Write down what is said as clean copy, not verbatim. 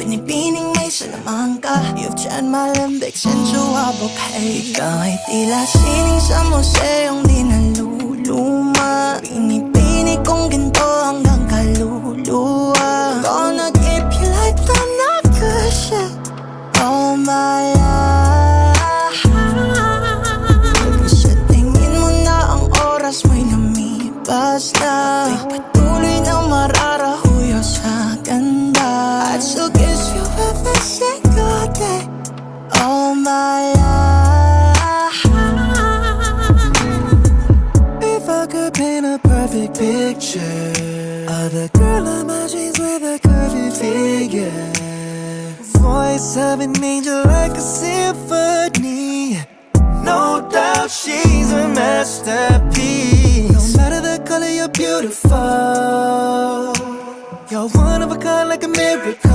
Binibining may salamang ka. You've tried my limbic sensual bouquet. Ikaw ay tila sining sa museong di naluluma. Pinipini kong ginto hanggang kaluluwa. Gonna keep you like the night cushion all my life. Sa tingin mo na ang oras mo'y lumipas na. Ako'y patuloy na mararahuyo sa ganda. I'd still kiss you every single day all my life. If I could paint a perfect picture of the girl of my dreams with a curvy figure, voice of an angel like a symphony. No doubt she's a masterpiece. No matter the color, you're beautiful. You're one of a kind like a miracle.